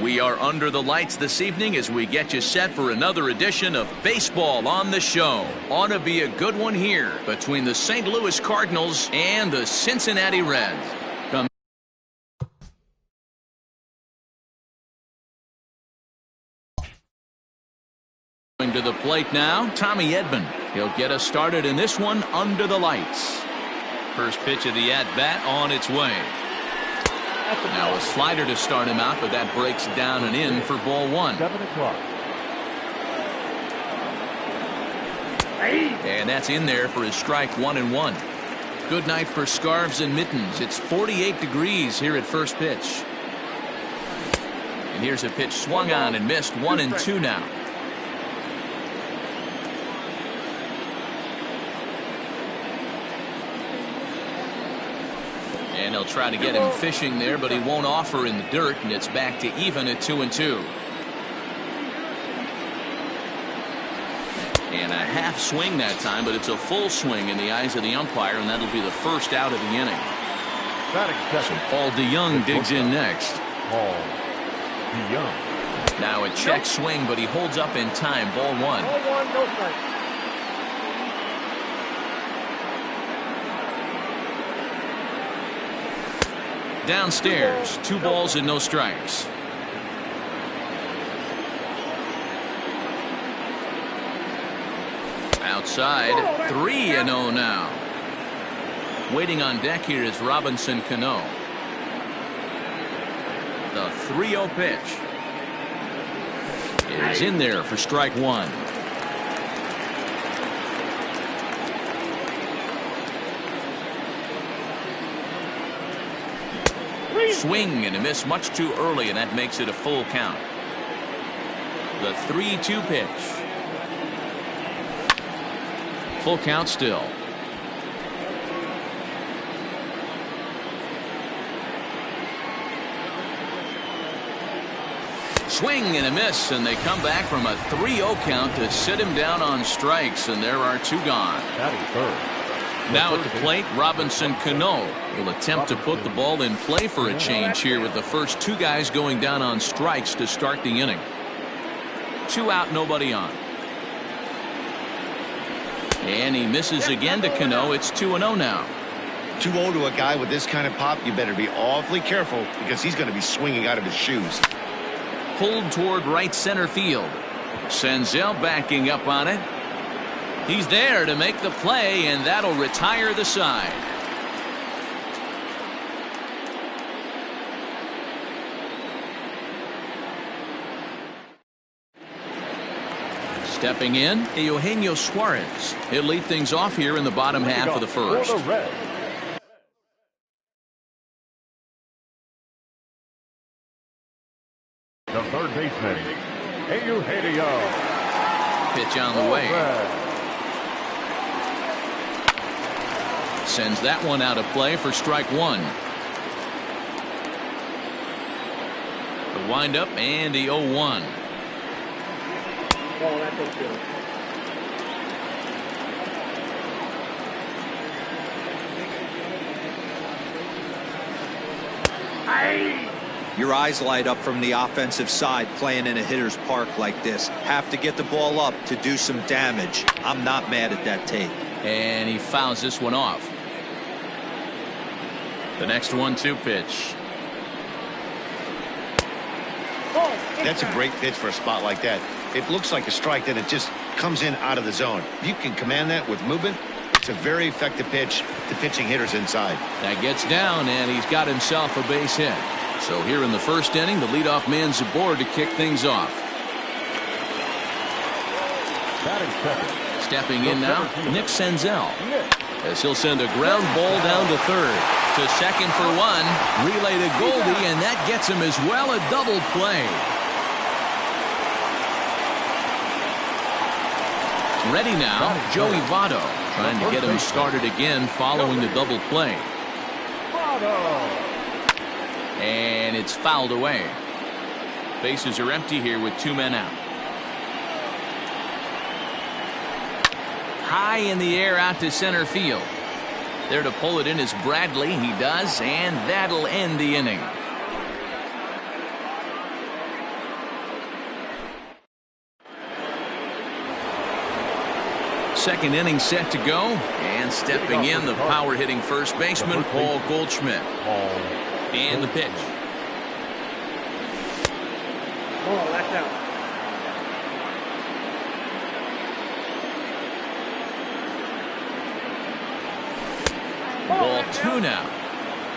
We are under the lights this evening as we get you set for another edition of Baseball on the Show. Ought to be a good one here between the St. Louis Cardinals and the Cincinnati Reds. Going to the plate now, Tommy Edman. He'll get us started in this one under the lights. First pitch of the at-bat on its way. Now a slider to start him out, but that breaks down and in for ball one. 7 o'clock. And that's in there for his strike 1-1. Good night for scarves and mittens. It's 48 degrees here at first pitch. And here's a pitch swung on and missed. 1-2 now. And he'll try to get him fishing there, but he won't offer in the dirt, and it's back to even at 2-2. And a half swing that time, but it's a full swing in the eyes of the umpire, and that'll be the first out of the inning. So Paul DeYoung digs in next. Paul DeYoung. Now a check swing, but he holds up in time. Ball one. Ball 1, no strike. Downstairs, 2 balls and no strikes. Outside, 3-0 now. Waiting on deck here is Robinson Cano. The 3-0 pitch is in there for strike 1. Swing and a miss much too early, and that makes it a full count. The 3-2 pitch. Full count still. Swing and a miss, and they come back from a 3-0 count to sit him down on strikes, and there are 2 gone. That is third. Now at the plate, Robinson Cano will attempt to put the ball in play for a change here with the first 2 guys going down on strikes to start the inning. 2 out, nobody on. And he misses again to Cano. It's 2-0 now. 2-0 to a guy with this kind of pop, you better be awfully careful because he's going to be swinging out of his shoes. Pulled toward right center field. Senzel backing up on it. He's there to make the play, and that'll retire the side. Stepping in, Eugenio Suarez. He'll lead things off here in the bottom half of the first. The third baseman, Eugenio. Pitch on the way. Sends that one out of play for strike 1. The windup and the 0-1. Oh, that looks good. Your eyes light up from the offensive side playing in a hitter's park like this. Have to get the ball up to do some damage. I'm not mad at that tape. And he fouls this one off. The next 1-2 pitch. That's a great pitch for a spot like that. It looks like a strike, then it just comes in out of the zone. If you can command that with movement, it's a very effective pitch to pitching hitters inside. That gets down, and he's got himself a base hit. So here in the first inning, the leadoff man's aboard to kick things off. Stepping in now, Nick Senzel, as he'll send a ground ball down to third. To second for 1. Relay to Goldie, and that gets him as well a double play. Ready now, Joey Votto, trying to get him started again following the double play. And it's fouled away. Bases are empty here with 2 men out. High in the air out to center field. There to pull it in is Bradley. He does, and that'll end the inning. Second inning set to go. And stepping in, the power-hitting first baseman, Paul Goldschmidt. And the pitch. Oh, that's out. Ball 2 now.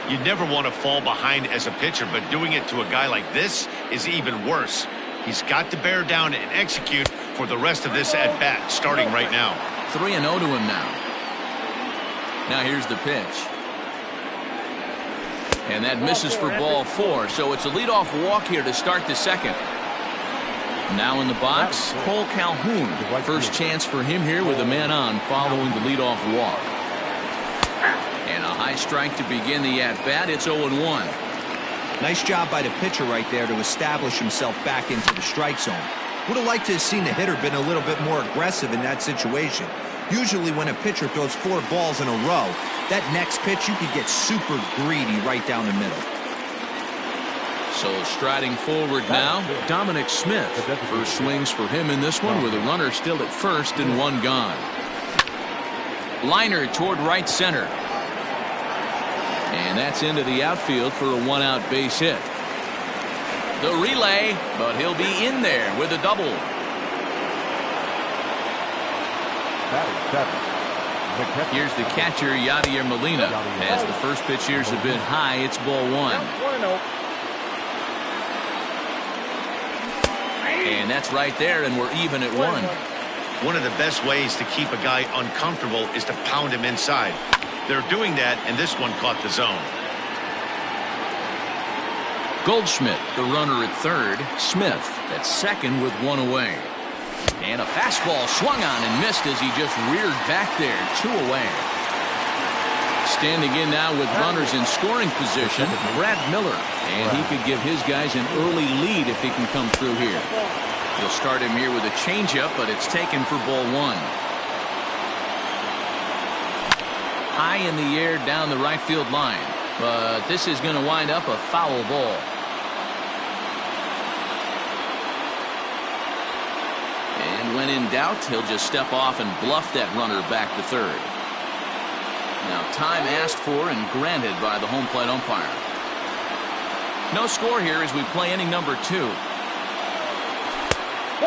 You never want to fall behind as a pitcher, but doing it to a guy like this is even worse. He's got to bear down and execute for the rest of this at-bat, starting right now. 3-0 to him now. Now here's the pitch. And that misses for ball 4, so it's a leadoff walk here to start the second. Now in the box, Cole Calhoun. First chance for him here with a man on following the leadoff walk. And a high strike to begin the at-bat. It's 0-1. Nice job by the pitcher right there to establish himself back into the strike zone. Would have liked to have seen the hitter been a little bit more aggressive in that situation. Usually when a pitcher throws 4 balls in a row, that next pitch you could get super greedy right down the middle. So striding forward now, Dominic Smith. First swings for him in this one with a runner still at first and 1 gone. Liner toward right center. And that's into the outfield for a 1-out base hit. The relay, but he'll be in there with a double. Here's the catcher, Yadier Molina. As the first pitch here's a bit high, it's ball 1. And that's right there, and we're even at 1. One of the best ways to keep a guy uncomfortable is to pound him inside. They're doing that, and this one caught the zone. Goldschmidt, the runner at third. Smith at second with 1 away. And a fastball swung on and missed as he just reared back there. 2 away. Standing in now with runners in scoring position, Brad Miller. And he could give his guys an early lead if he can come through here. He'll start him here with a changeup, but it's taken for ball 1. High in the air down the right field line. But this is going to wind up a foul ball. And when in doubt, he'll just step off and bluff that runner back to third. Now time asked for and granted by the home plate umpire. No score here as we play inning number 2.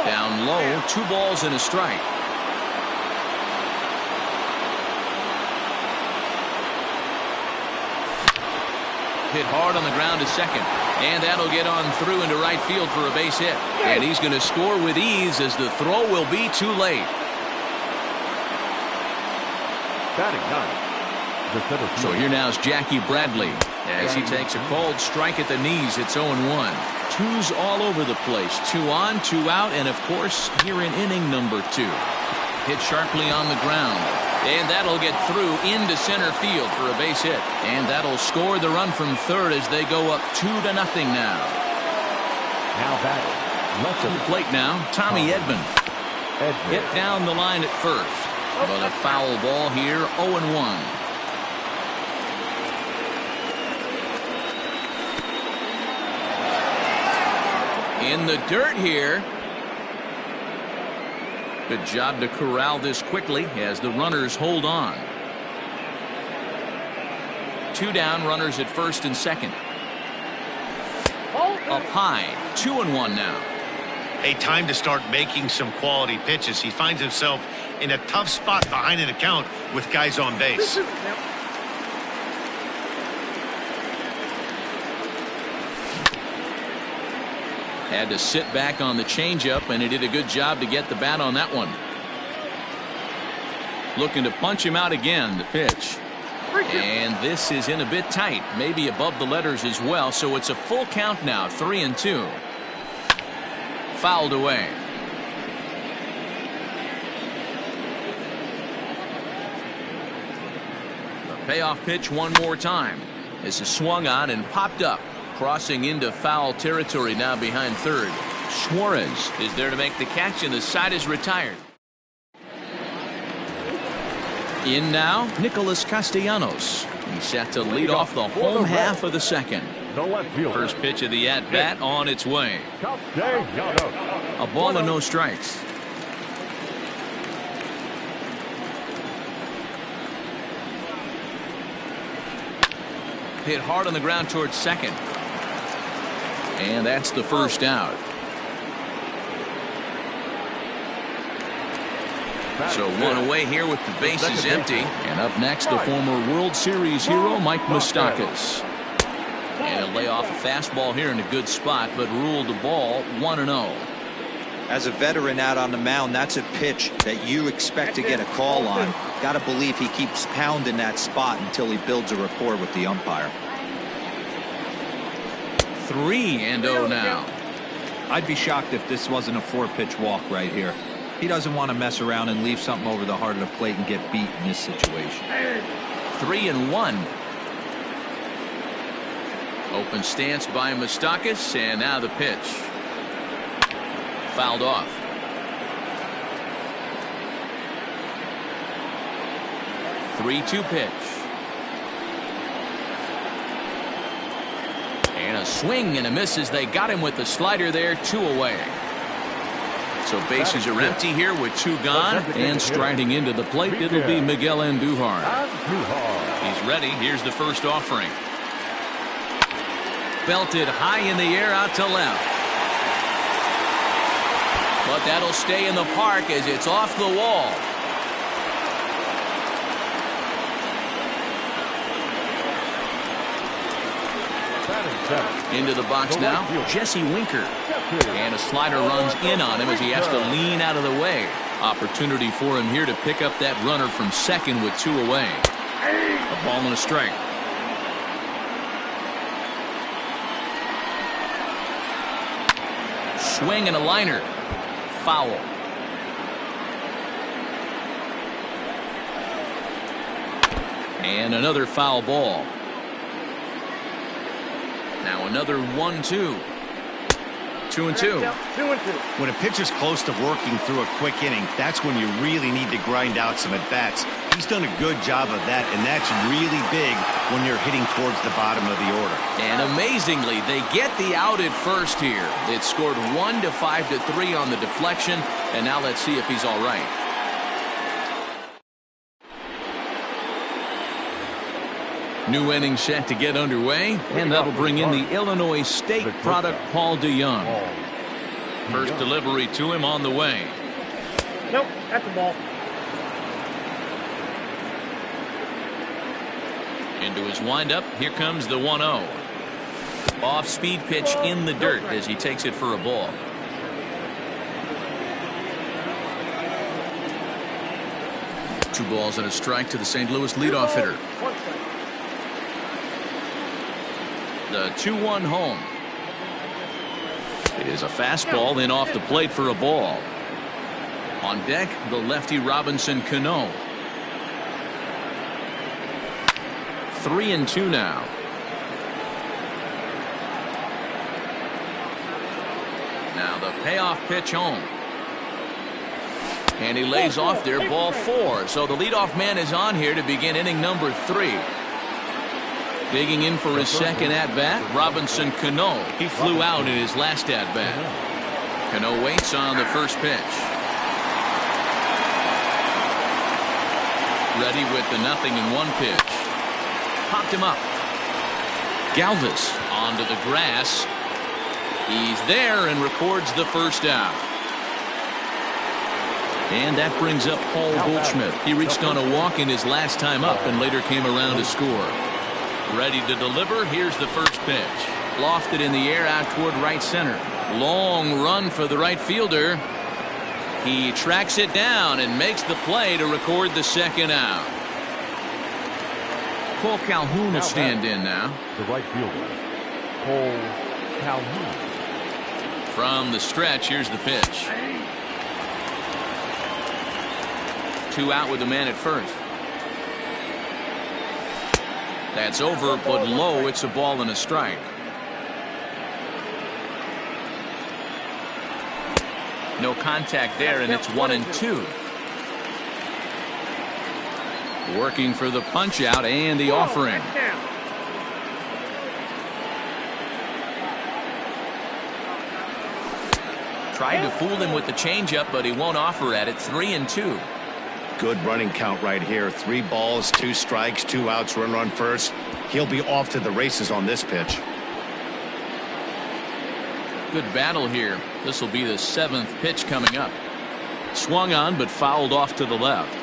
Down low, 2 balls and a strike. Hit hard on the ground to second. And that'll get on through into right field for a base hit. And he's going to score with ease as the throw will be too late. So here now is Jackie Bradley as he takes a called strike at the knees. It's 0-1. 2s all over the place. 2 on, 2 out, and of course here in inning number 2. Hit sharply on the ground. And that'll get through into center field for a base hit. And that'll score the run from third as they go up 2-0 now. Now batting. Left to the plate now, Tommy Edman. Hit down the line at first. But a foul ball here, 0-1. In the dirt here. Good job to corral this quickly as the runners hold on. 2 down, runners at first and second. Up high, 2-1 now. Hey, time to start making some quality pitches. He finds himself in a tough spot behind an account with guys on base. Had to sit back on the changeup, and he did a good job to get the bat on that one. Looking to punch him out again, the pitch. And this is in a bit tight, maybe above the letters as well, so it's a full count now, 3-2. Fouled away. The payoff pitch one more time. This is swung on and popped up. Crossing into foul territory now behind third. Suarez is there to make the catch, and the side is retired. In now, Nicholas Castellanos. He's set to lead off the home half of the second. First pitch of the at-bat on its way. A ball and no strikes. hit hard on the ground towards second. And that's the first out. So one away here with the bases empty. And up next, the former World Series hero, Mike Moustakas. And he'll lay off a fastball here in a good spot, but ruled the ball 1-0. As a veteran out on the mound, that's a pitch that you expect to get a call on. Got to believe he keeps pounding that spot until he builds a rapport with the umpire. 3-0 now. I'd be shocked if this wasn't a 4-pitch walk right here. He doesn't want to mess around and leave something over the heart of the plate and get beat in this situation. 3-1. Open stance by Moustakas, and now the pitch. Fouled off. Three-two pitch. And a swing and a miss as they got him with the slider there, 2 away. So bases are empty here with 2 gone, and striding into the plate, it'll be Miguel Andujar. He's ready. Here's the first offering. Belted high in the air out to left. But that'll stay in the park as it's off the wall. Into the box now, Jesse Winker. And a slider runs in on him as he has to lean out of the way. Opportunity for him here to pick up that runner from second with 2 away. A ball and a strike. Swing and a liner. Foul. And another foul ball. Now another 1-2. 2-2. When a pitcher's close to working through a quick inning, that's when you really need to grind out some at-bats. He's done a good job of that, and that's really big when you're hitting towards the bottom of the order. And amazingly, they get the out at first here. It scored 1 to 5 to 3 on the deflection, and now let's see if he's all right. New inning set to get underway, and that'll bring in the Illinois State product, Paul DeYoung. First delivery to him on the way. Nope, that's the ball. Into his windup, here comes the 1-0. Off-speed pitch in the dirt as he takes it for a ball. Two balls and a strike to the St. Louis leadoff hitter. The 2-1 home. It is a fastball, then off the plate for a ball. On deck, the lefty Robinson Cano. 3-2 now. Now the payoff pitch home. And he lays off there, ball 4. So the leadoff man is on here to begin inning number 3. Digging in for his second at-bat, Robinson Cano. He flew out in his last at-bat. Cano waits on the first pitch. Ready with the 0-1 pitch. Popped him up. Galvis onto the grass. He's there and records the first out. And that brings up Paul Goldschmidt. He reached on a walk in his last time up and later came around to score. Ready to deliver. Here's the first pitch. Lofted in the air out toward right center. Long run for the right fielder. He tracks it down and makes the play to record the second out. Cole Calhoun will stand in now. The right fielder, Cole Calhoun. From the stretch, here's the pitch. 2 out with the man at first. That's over, but low. It's a ball and a strike. No contact there, and it's 1-2. Working for the punch out and the offering. Tried to fool him with the changeup, but he won't offer at it. 3-2. Good running count right here. 3 balls, 2 strikes, 2 outs, run first. He'll be off to the races on this pitch. Good battle here. This will be the 7th pitch coming up. Swung on but fouled off to the left.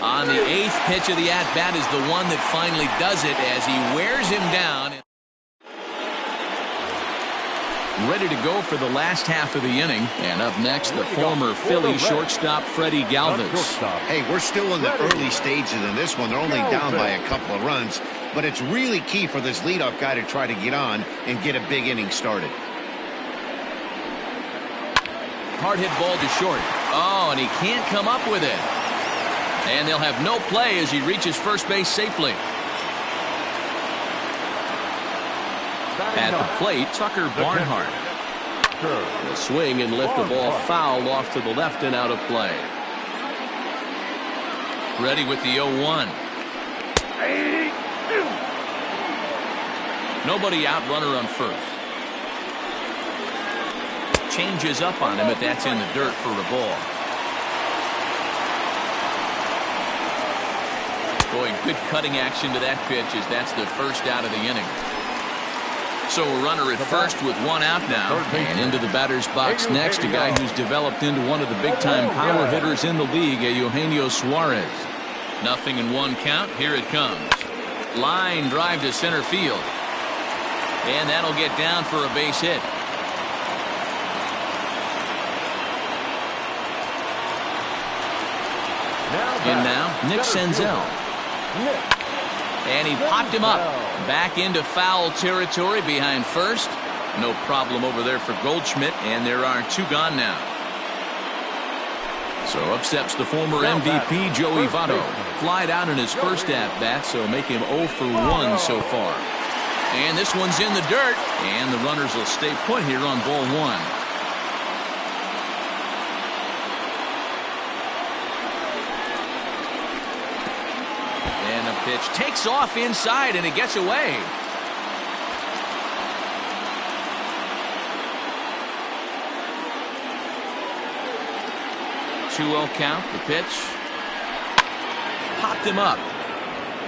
On the 8th pitch of the at-bat is the one that finally does it as he wears him down. Ready to go for the last half of the inning. And up next, the former Philly shortstop Freddie Galvis. Hey, we're still in the early stages in this one. They're only down by a couple of runs. But it's really key for this leadoff guy to try to get on and get a big inning started. Hard hit ball to short. Oh, and he can't come up with it. And they'll have no play as he reaches first base safely. At the plate, Tucker Barnhart. The swing and lift of ball foul off to the left and out of play. Ready with the 0-1. Nobody out, runner on first. Changes up on him, but that's in the dirt for a ball. Boy, good cutting action to that pitch as that's the first out of the inning. So a runner at first with one out now. And into the batter's box next, a guy who's developed into one of the big-time power hitters in the league, Eugenio Suarez. 0-1 count. Here it comes. Line drive to center field. And that'll get down for a base hit. In now, Nick Senzel. And he popped him up. Back into foul territory behind first. No problem over there for Goldschmidt, and there are 2 gone now. So up steps the former MVP, Joey Votto. Flied out in his first at-bat, so make him 0 for 1 so far. And this one's in the dirt, and the runners will stay put here on ball 1. Pitch takes off inside and it gets away. Two-0 count. The pitch popped him up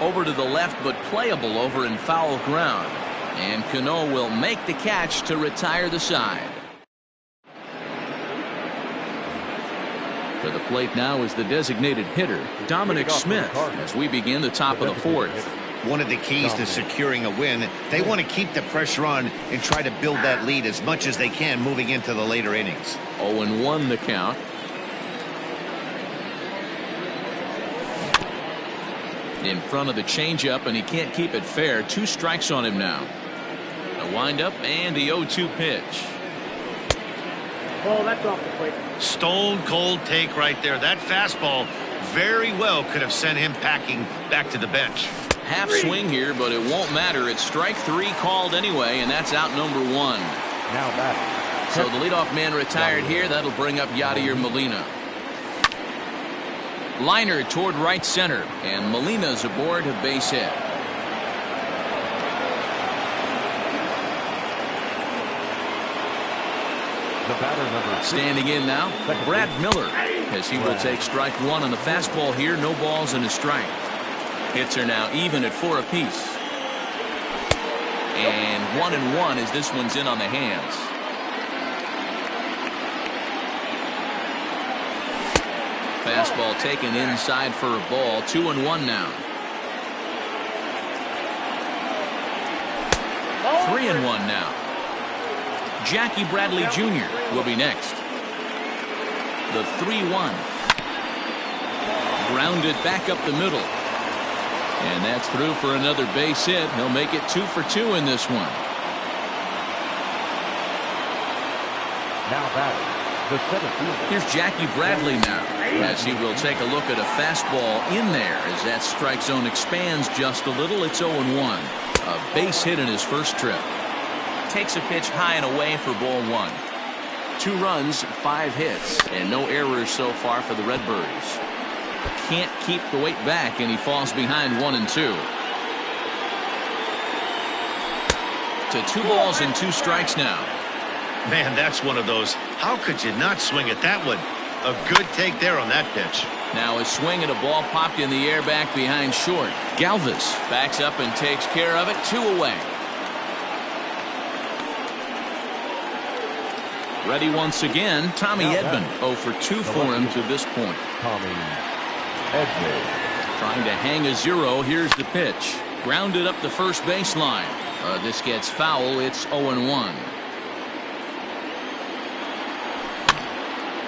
over to the left, but playable over in foul ground. And Cano will make the catch to retire the side. For the plate now is the designated hitter, Dominic Smith, as we begin the top of the 4th. One of the keys to securing a win, they want to keep the pressure on and try to build that lead as much as they can moving into the later innings. 0-1 the count. In front of the changeup, and he can't keep it fair. 2 strikes on him now. A windup and the 0-2 pitch. Oh, that's off the plate. Stone cold take right there. That fastball very well could have sent him packing back to the bench. Half swing here, but it won't matter. It's strike 3 called anyway, and that's out number 1. Now batting. So the leadoff man retired here. That'll bring up Yadier Molina. Liner toward right center, and Molina's aboard a base hit. The batter number 6. Standing in now, Brad Miller, as he will take strike 1 on the fastball here. No balls and a strike. Hits are now even at 4 apiece. And 1-1 as this one's in on the hands. Fastball taken inside for a ball. 2-1 now. 3-1 now. Jackie Bradley Jr. will be next. The 3-1. Grounded back up the middle. And that's through for another base hit. He'll make it 2 for 2 in this one. Now batting. The 7th. Here's Jackie Bradley now, as he will take a look at a fastball in there as that strike zone expands just a little. It's 0-1. A base hit in his first trip. Takes a pitch high and away for ball 1. 2 runs, 5 hits, and no errors so far for the Redbirds. Can't keep the weight back, and he falls behind 1 and 2. To 2 balls and 2 strikes now. Man, that's one of those. How could you not swing at that one? A good take there on that pitch. Now a swing and a ball popped in the air back behind short. Galvis backs up and takes care of it. 2 away. Ready once again, Tommy Edman. 0 for 2 for him to this point. Tommy Edman. Trying to hang a 0. Here's the pitch. Grounded up the first baseline. This gets foul. It's 0-1.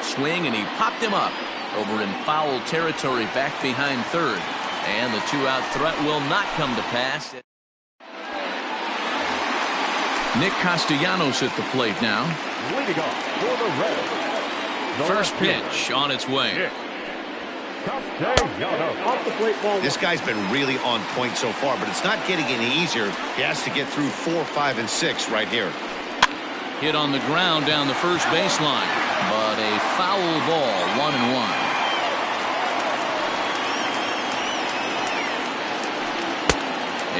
Swing, and he popped him up over in foul territory back behind third. And the 2-out threat will not come to pass. Nick Castellanos at the plate now. Leading off for the Reds. First pitch on its way. Off the plate ball. This guy's been really on point so far, but it's not getting any easier. He has to get through 4, 5, and 6 right here. Hit on the ground down the first baseline, but a foul ball. 1-1.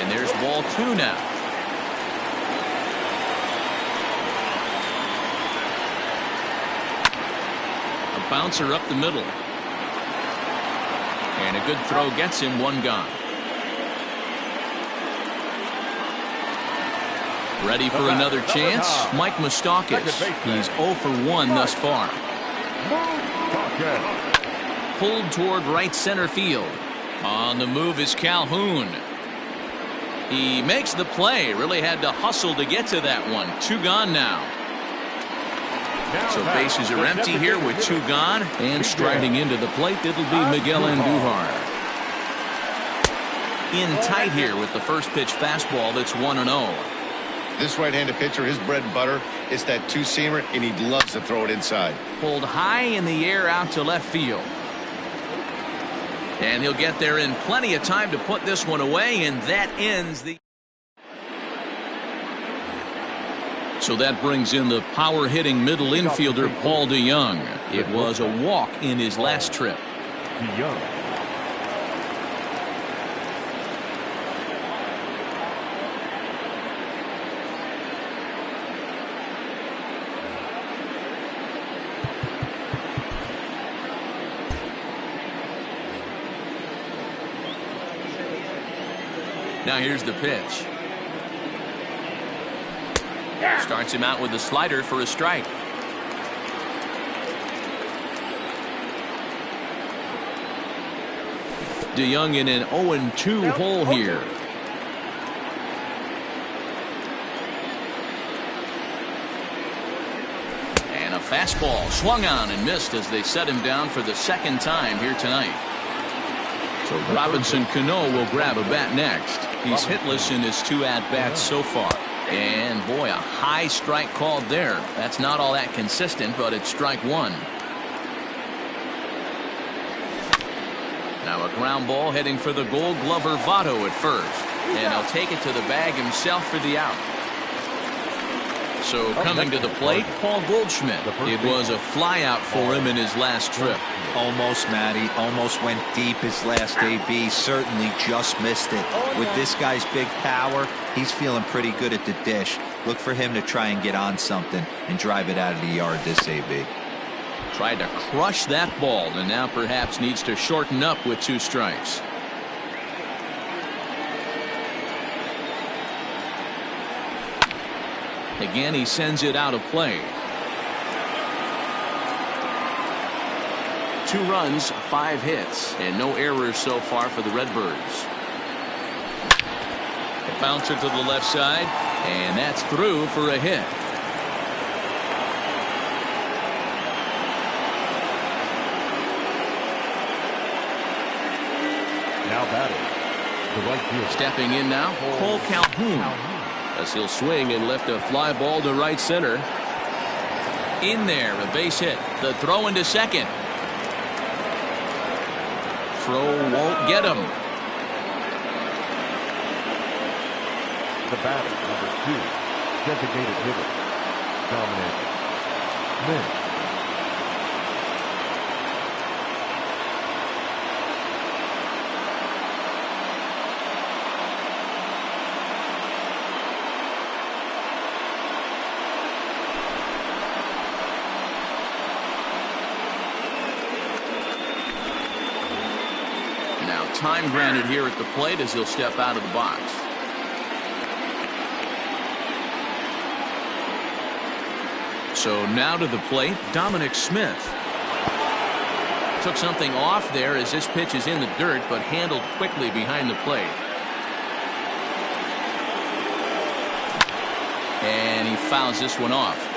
And there's ball 2 now. A bouncer up the middle. And a good throw gets him 1 gone. Ready for another chance? Mike Moustakas. He's 0 for 1 thus far. Pulled toward right center field. On the move is Calhoun. He makes the play. Really had to hustle to get to that one. 2 gone now. So bases are empty here with 2 gone. And striding into the plate, it'll be Miguel Andujar. In tight here with the first pitch fastball. That's 1-0. This right-handed pitcher, his bread and butter, is that 2-seamer, and he loves to throw it inside. Pulled high in the air out to left field. And he'll get there in plenty of time to put this one away, and that ends the... So that brings in the power-hitting middle infielder, Paul DeYoung. It was a walk in his last trip. DeYoung. Now here's the pitch. Starts him out with a slider for a strike. DeYoung in an 0-2 hole here. And a fastball swung on and missed as they set him down for the 2nd time here tonight. So Robinson Cano will grab a bat next. He's hitless in his 2 at-bats so far. And boy, a high strike called there. That's not all that consistent, but it's strike 1. Now a ground ball heading for the Gold Glover Votto at first. And he'll take it to the bag himself for the out. So coming to the plate, Paul Goldschmidt. It was a flyout for him in his last trip. Almost, Matty. Almost went deep his last AB. Certainly just missed it. With this guy's big power, he's feeling pretty good at the dish. Look for him to try and get on something and drive it out of the yard this AB. Tried to crush that ball and now perhaps needs to shorten up with 2 strikes. Again, he sends it out of play. 2 runs, 5 hits, and no errors so far for the Redbirds. A bouncer to the left side, and that's through for a hit. Now batting. The right field. Stepping in now, Cole Calhoun. As he'll swing and lift a fly ball to right center. In there, a base hit. The throw into second. Throw won't get him. The batter, number 2, designated hitter, Dominic Lynch. time granted here at the plate as he'll step out of the box. So now to the plate, Dominic Smith. Took something off there as this pitch is in the dirt, but handled quickly behind the plate. And he fouls this one off.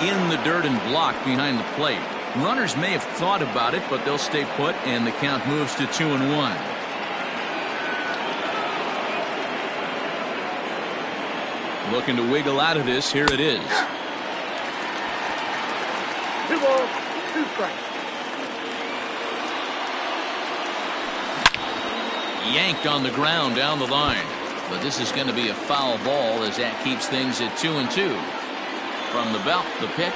In the dirt and blocked behind the plate. Runners may have thought about it, but they'll stay put, and the count moves to 2-1. Looking to wiggle out of this. Here it is. 2 balls, 2 strikes. Yanked on the ground down the line. But this is going to be a foul ball as that keeps things at 2-2. From the belt, the pitch.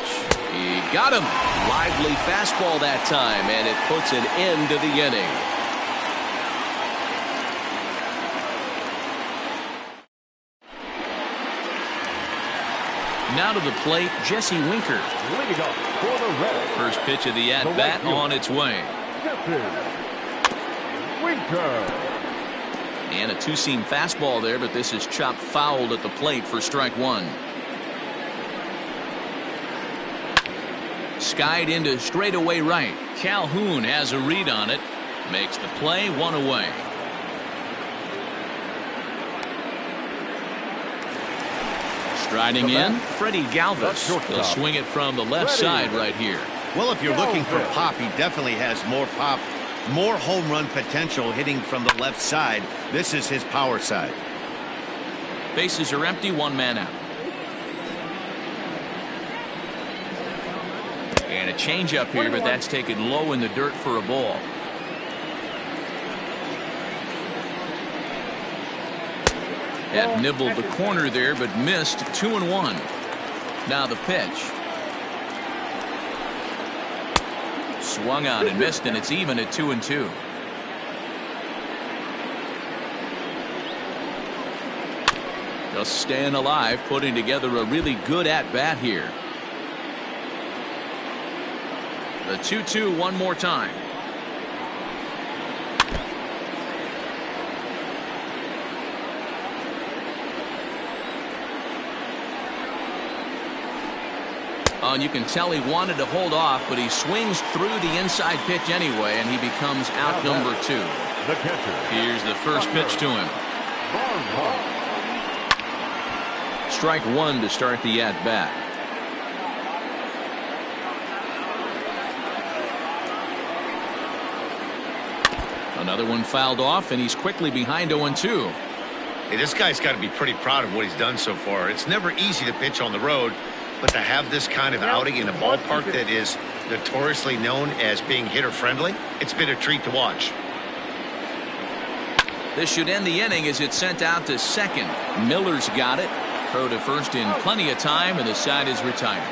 He got him. Lively fastball that time, and it puts an end to the inning. Now to the plate, Jesse Winker. Leading up for the Reds. First pitch of the at-bat on its way. Jesse Winker. And a two-seam fastball there, but this is chopped fouled at the plate for strike one. Skied into straightaway right. Calhoun has a read on it. Makes the play, one away. Striding in, Freddie Galvis. He'll swing it from the left side right here. Well, if you're looking for pop, he definitely has more pop, more home run potential hitting from the left side. This is his power side. Bases are empty, one man out. And a changeup here, but that's taken low in the dirt for a ball. That nibbled the corner there, but missed. 2-1. Now the pitch. Swung on and missed, and it's even at 2-2. Just staying alive, putting together a really good at-bat here. The 2-2 one more time. Oh, and you can tell he wanted to hold off, but he swings through the inside pitch anyway, and he becomes out number 2. The catcher. Here's the first pitch to him. Strike one to start the at-bat. Another one fouled off, and he's quickly behind 0-2. Hey, this guy's got to be pretty proud of what he's done so far. It's never easy to pitch on the road, but to have this kind of outing in a ballpark that is notoriously known as being hitter-friendly, it's been a treat to watch. This should end the inning as it's sent out to second. Miller's got it. Throw to first in plenty of time, and the side is retired.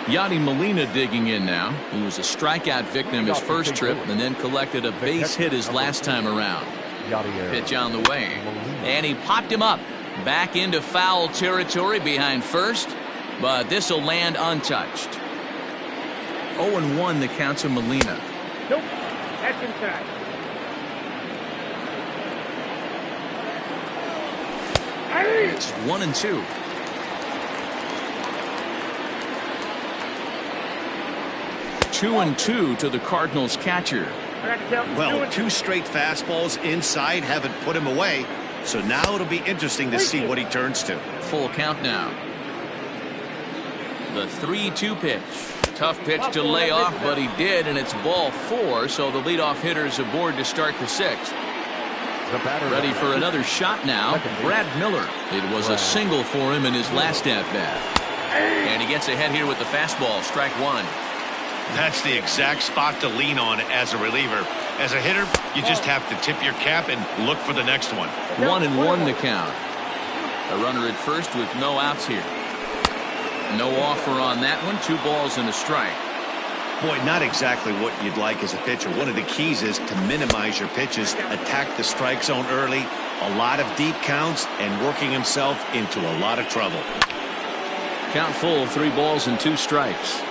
Yadi Molina digging in now. He was a strikeout victim his first trip and then collected a base hit his last time around. Pitch on the way. And he popped him up. Back into foul territory behind first. But this will land untouched. 0-1 the count to Molina. Nope. That's inside. It's 1-2. Two and two to the Cardinals catcher. Well, 2 straight fastballs inside haven't put him away. So now it'll be interesting to see what he turns to. Full count now. The 3-2 pitch. Tough pitch to lay off, but he did, and it's ball 4, so the leadoff hitter's aboard to start the 6th. Ready for another shot now. Brad Miller. It was a single for him in his last at-bat. And he gets ahead here with the fastball. Strike one. That's the exact spot to lean on as a reliever. As a hitter, you just have to tip your cap and look for the next one. 1-1 the count. A runner at first with no outs here. No offer on that one. 2 balls and a strike. Boy, not exactly what you'd like as a pitcher. One of the keys is to minimize your pitches, attack the strike zone early, a lot of deep counts, and working himself into a lot of trouble. Count full, 3 balls and 2 strikes.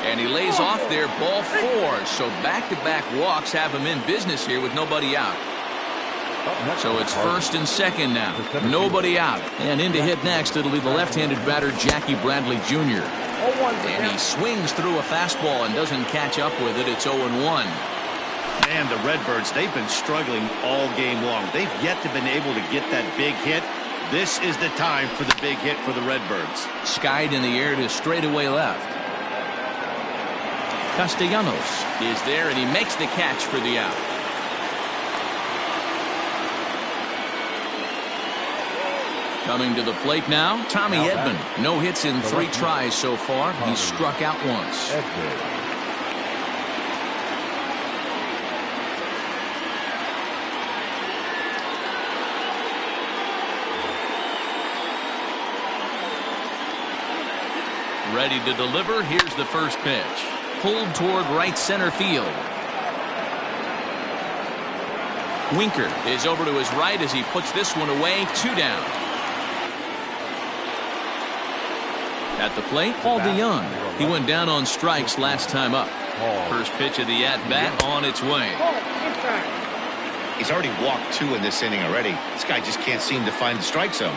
And he lays off there, ball 4. So back-to-back walks have him in business here with nobody out. So it's first and second now. Nobody out. And in to hit next, it'll be the left-handed batter, Jackie Bradley Jr. And he swings through a fastball and doesn't catch up with it. It's 0-1. Man, the Redbirds, they've been struggling all game long. They've yet to been able to get that big hit. This is the time for the big hit for the Redbirds. Skied in the air to straightaway left. Castellanos is there, and he makes the catch for the out. Coming to the plate now, Tommy Edman. No hits in 3 tries so far. He's struck out once. Ready to deliver. Here's the first pitch. Pulled toward right center field. Winker is over to his right as he puts this one away. 2 down. At the plate, Paul DeYoung. He went down on strikes last time up. First pitch of the at-bat on its way. He's already walked 2 in this inning already. This guy just can't seem to find the strike zone.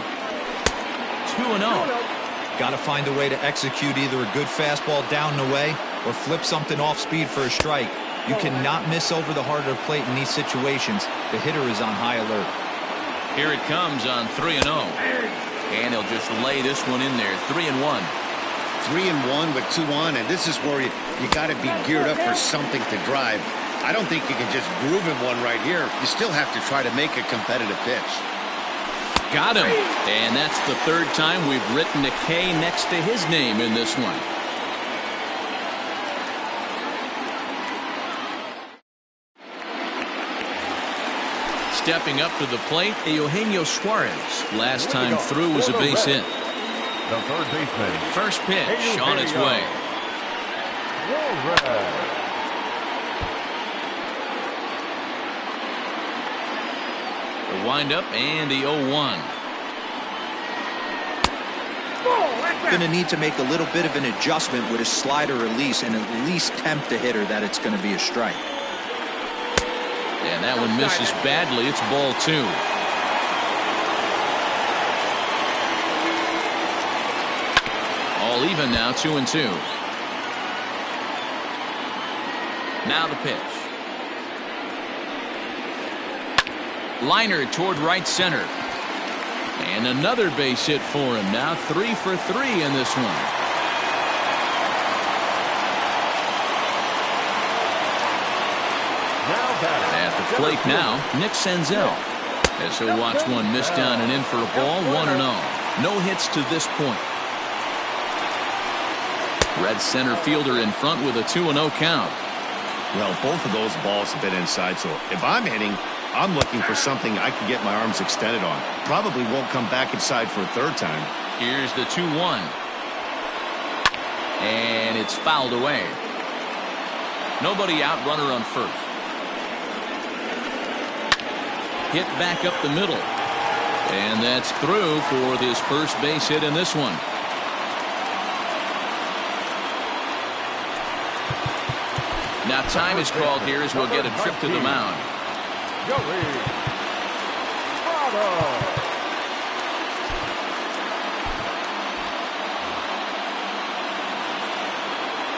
2-0. Got to find a way to execute either a good fastball down and away or flip something off speed for a strike. You cannot miss over the heart of the plate in these situations. The hitter is on high alert. Here it comes on 3-0. And he'll just lay this one in there. 3-1. 3-1 with 2 on, and this is where you got to be geared up for something to drive. I don't think you can just groove him one right here. You still have to try to make a competitive pitch. Got him. And that's the 3rd time we've written a K next to his name in this one. Stepping up to the plate, Eugenio Suarez. Last time through was a base hit. The third baseman. First pitch on its way. The windup and the 0-1. Going to need to make a little bit of an adjustment with his slider release and at least tempt the hitter that it's going to be a strike. And that one misses badly. It's ball 2. All even now, 2-2. Now the pitch. Liner toward right center. And another base hit for him. Now 3 for 3 in this one. At the plate now, Nick Senzel. As he'll watch one miss down and in for a ball. 1-0. No hits to this point. Red center fielder in front with a 2-0 count. Well, both of those balls have been inside, so if I'm hitting, I'm looking for something I can get my arms extended on. Probably won't come back inside for a 3rd time. Here's the 2-1. And it's fouled away. Nobody out, runner on first. Hit back up the middle. And that's through for this first base hit in this one. Now time is called here as we'll get a trip to the mound.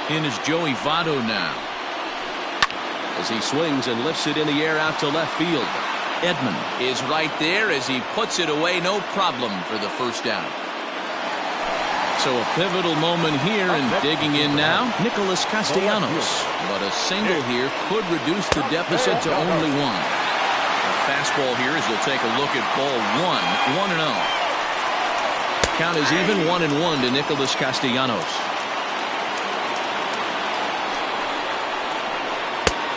In is Joey Votto now. As he swings and lifts it in the air out to left field. Edman is right there as he puts it away. No problem for the first down. So a pivotal moment here, and digging in now, Nicholas Castellanos. But a single here could reduce the deficit to only 1. A fastball here as we'll take a look at ball 1. 1-0. Count is even. 1-1 to Nicholas Castellanos.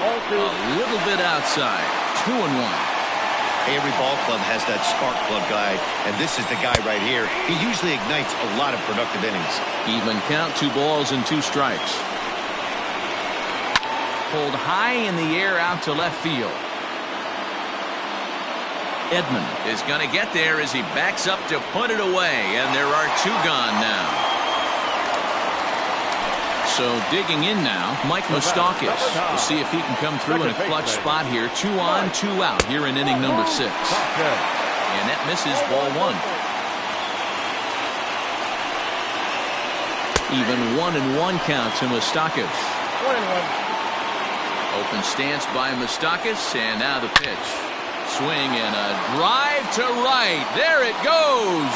A little bit outside. 2-1. Every ball club has that spark plug guy, and this is the guy right here. He usually ignites a lot of productive innings. Even count, 2 balls and 2 strikes. Pulled high in the air out to left field. Edman is going to get there as he backs up to put it away, and there are 2 gone now. So digging in now, Mike Moustakas. We'll see if he can come through in a clutch spot here. 2 on, 2 out here in inning number 6. And that misses, ball 1. Even 1-1 count to Moustakas. 1-1. Open stance by Moustakas, and now the pitch. Swing and a drive to right. There it goes.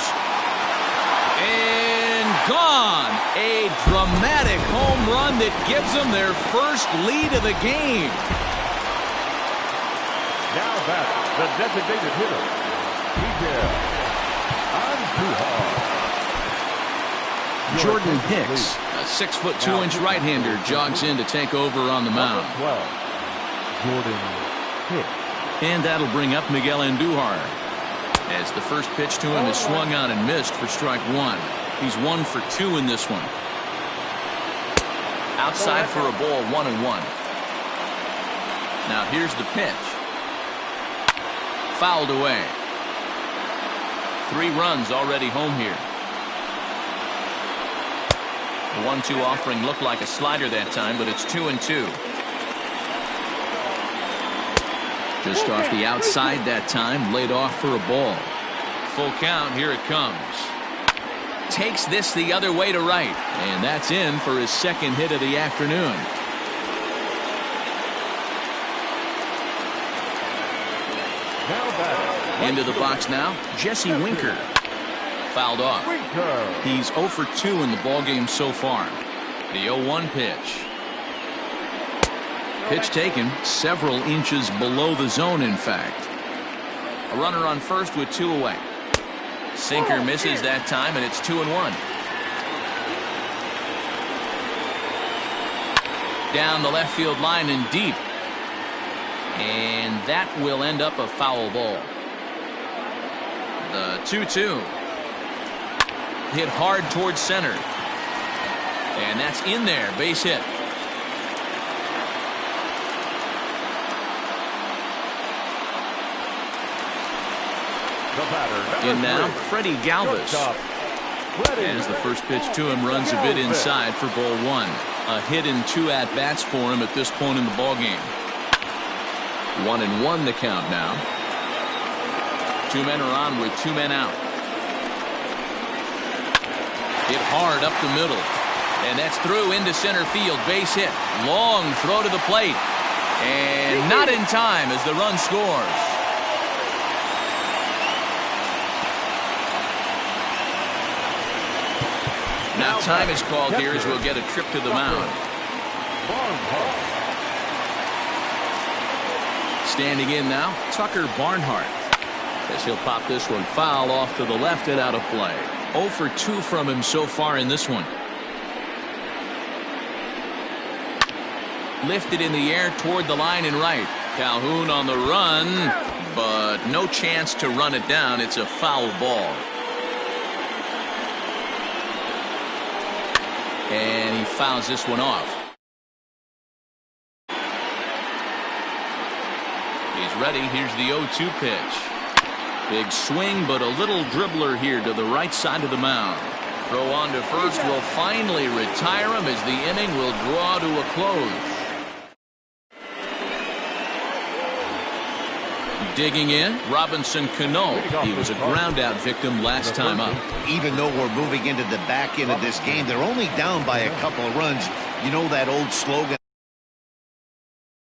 And gone. A dramatic home run that gives them their first lead of the game. Now back, the designated hitter, Miguel Andujar. Jordan Hicks, a 6'2" right-hander, jogs in to take over on the mound. 12, Jordan Hicks. And that'll bring up Miguel Andujar, as the first pitch to him is swung on and missed for strike 1. He's 1 for 2 in this one. Outside for a ball, 1-1. Now here's the pitch. Fouled away. 3 runs already home here. The 1-2 offering looked like a slider that time, but it's 2-2. Just off the outside that time, laid off for a ball. Full count, here it comes. Takes this the other way to right, and that's in for his 2nd hit of the afternoon. Into the box now, Jesse Winker. Fouled off. He's 0 for 2 in the ballgame so far. The 0-1 pitch. Pitch taken several inches below the zone, in fact. A runner on first with 2 away. Sinker misses that time, and it's 2-1. Down the left field line and deep. And that will end up a foul ball. The 2-2. Hit hard towards center. And that's in there, base hit. In now, Freddie Galvis. As the first pitch to him runs a bit inside for ball 1. A hit and 2 at-bats for him at this point in the ballgame. 1-1 the count now. 2 men are on with 2 men out. Hit hard up the middle. And that's through into center field. Base hit. Long throw to the plate. And not in time as the run scores. Now time is called here as we'll get a trip to the mound. Standing in now, Tucker Barnhart. As he'll pop this one foul off to the left and out of play. 0 for 2 from him so far in this one. Lifted in the air toward the line and right. Calhoun on the run, but no chance to run it down. It's a foul ball. And he fouls this one off. He's ready. Here's the 0-2 pitch. Big swing, but a little dribbler here to the right side of the mound. Throw on to first will finally retire him as the inning will draw to a close. Digging in, Robinson Cano. He was a ground-out victim last time up. Even though we're moving into the back end of this game, they're only down by a couple of runs. You know that old slogan,